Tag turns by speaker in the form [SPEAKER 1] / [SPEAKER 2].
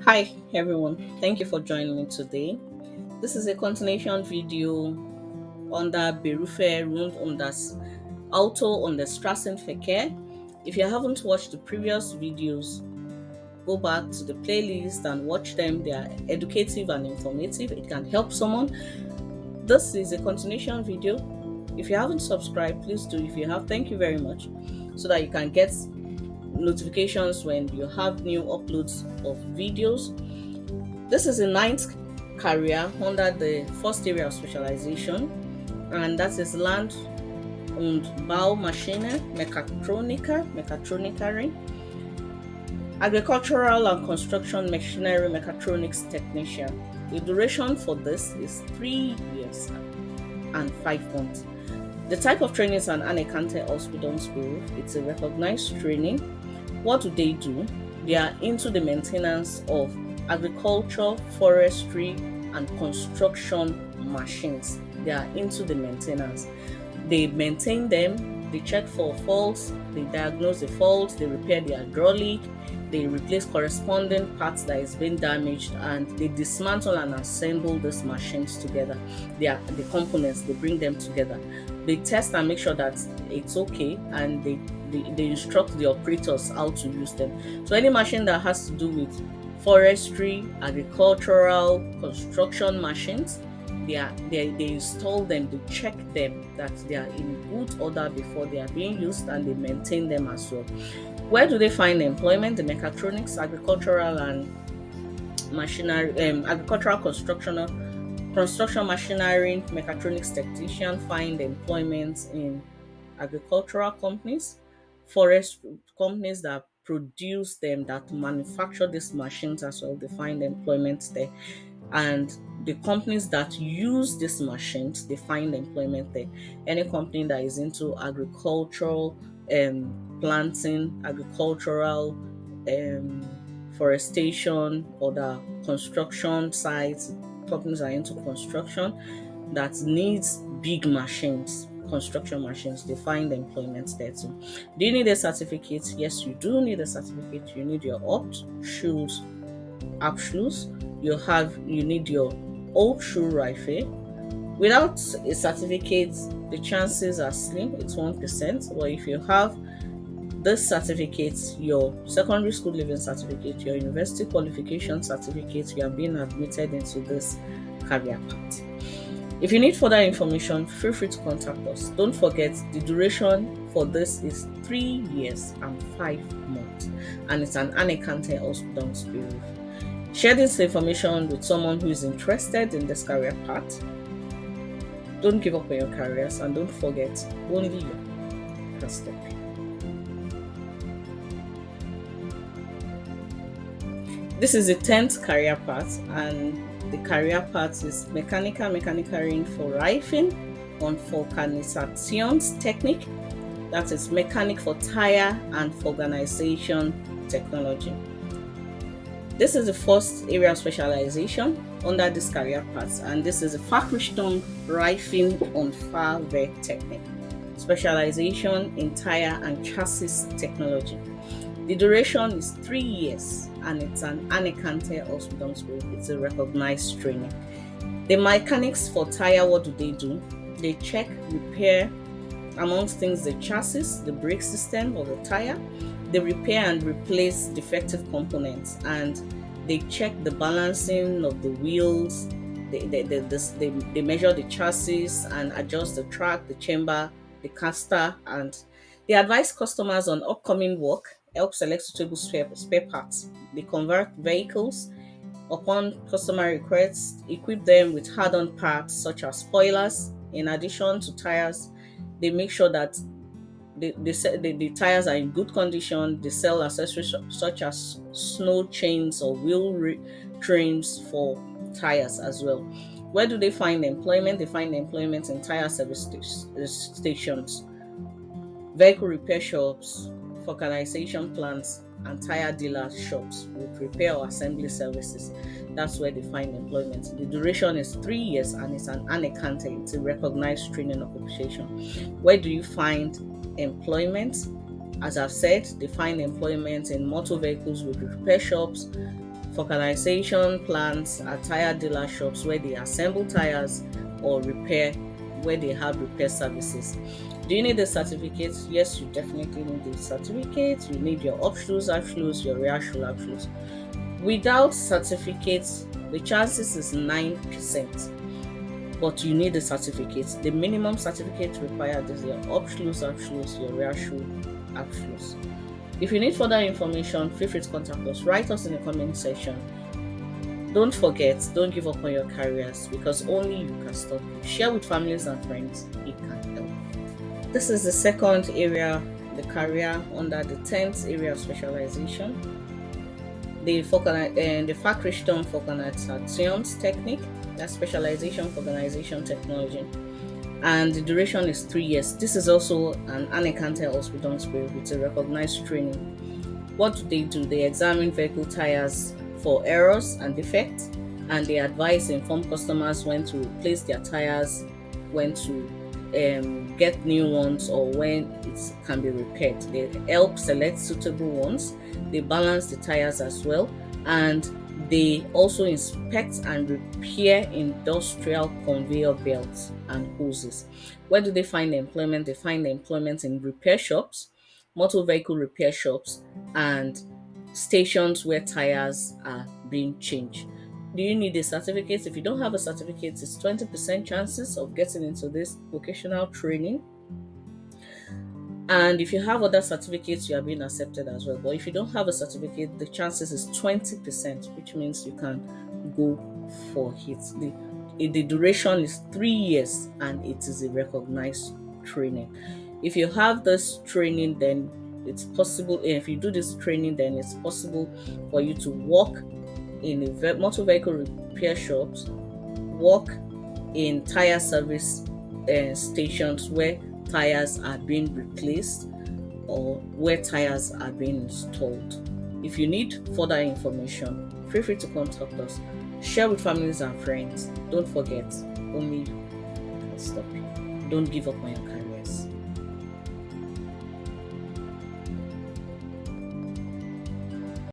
[SPEAKER 1] Hi everyone, thank you for joining me today. This is a continuation video under Berufe rund um das Auto und das Straßenverkehr. If you haven't watched the previous videos, go back to the playlist and watch them. They are educative and informative. It can help someone. This is a continuation video. If you haven't subscribed, please do. If you have, thank you very much, so that you can get notifications when you have new uploads of videos. This is a ninth career under the first area of specialization, and that is Land und Baumaschinenmechatroniker, Mechatronikering, Agricultural and Construction Machinery Mechatronics Technician. The duration for this is 3 years and 5 months. The type of training is an anerkannte Ausbildungsberuf. It's a recognized training. What do? They are into the maintenance of agriculture, forestry, and construction machines. They are into the maintenance. They maintain them, they check for faults, they diagnose the faults, they repair the hydraulic, they replace corresponding parts that is being damaged, and they dismantle and assemble these machines together. They are the components, they bring them together. They test and make sure that it's okay, and they instruct the operators how to use them. So any machine that has to do with forestry, agricultural, construction machines, they install them, they check them that they are in good order before they are being used, and they maintain them as well. Where do they find employment? The mechatronics, agricultural and machinery, agricultural construction machinery mechatronics technician find employment in agricultural companies, forest companies that produce them, that manufacture these machines as well. They find employment there, and the companies that use these machines, they find employment there. Any company that is into agricultural planting, agricultural forestation, or the construction sites, companies are into construction that needs big machines, construction machines, they find employment there too. Do you need a certificate? Yes, you do need a certificate. You need your opt shoes, Abschluss. You need your old shoe rifle. Without a certificate, the chances are slim, it's 1%. Or if you have this certificate, your secondary school leaving certificate, your university qualification certificate, you are being admitted into this career path. If you need further information, feel free to contact us. Don't forget, the duration for this is 3 years and 5 months, and it's an anerkannte Ausbildungsberuf. Share this information with someone who is interested in this career path. Don't give up on your careers, and don't forget, only you can stop. This is the 10th career path, and the career path is Mechanikering for REIFEN on Vocanisationsstechnik. That is mechanic for tire and vulkanization technology. This is the first area of specialization under this career path, and this is the Fachrichtung REIFEN und Fahrwerktechnik, specialization in tire and chassis technology. The duration is 3 years, and it's an anerkannte Ausbildungsberuf. It's a recognized training. The mechanics for tire, what do? They check, repair, amongst things, the chassis, the brake system of the tire. They repair and replace defective components, and they check the balancing of the wheels. They measure the chassis and adjust the track, the chamber, the caster, and they advise customers on upcoming work, help select suitable spare parts. They convert vehicles upon customer requests, equip them with hardened parts such as spoilers. In addition to tires, they make sure that the tires are in good condition. They sell accessories such as snow chains or wheel trims for tires as well. Where do they find employment? They find employment in tire service stations, vehicle repair shops, vulcanization plants, and tire dealer shops with repair or assembly services. That's where they find employment. The duration is 3 years, and it's an anerkannte, it's a recognized training occupation. Where do you find employment? As I've said, they find employment in motor vehicles with repair shops, Vulcanization plants are tire dealer shops where they assemble tires or repair, where they have repair services. Do you need a certificate? Yes, you definitely need a certificate. You need your Abschluss, your Realschulabschluss. Without certificates, the chances is 9%. But you need a certificate. The minimum certificate required is your Abschluss, your Realschulabschluss. If you need further information, feel free to contact us. Write us in the comment section. Don't forget, don't give up on your careers, because only you can stop you. Share with families and friends, it can help. This is the second area, the career under the 10th area of specialization. The Fachrichtung Vocationstechnik, that's specialization for organization technology, and the duration is 3 years. This is also an anerkannte Ausbildungsberuf with a recognized training. What do? They examine vehicle tires for errors and defects, and they advise inform customers when to replace their tires, when to get new ones, or when it can be repaired. They help select suitable ones. They balance the tires as well, and they also inspect and repair industrial conveyor belts and hoses. Where do they find employment? They find employment in repair shops, motor vehicle repair shops, and stations where tires are being changed. Do you need a certificate? If you don't have a certificate, it's 20% chances of getting into this vocational training. And if you have other certificates, you are being accepted as well. But if you don't have a certificate, the chances is 20%, which means you can go for it. The duration is 3 years, and it is a recognized training. If you have this training, then it's possible. If you do this training, then it's possible for you to work in a motor vehicle repair shops, work in tire service stations where tires are being replaced, or where tires are being installed. If you need further information, feel free to contact us. Share with families and friends. Don't forget, only you can stop you. Don't give up on your career.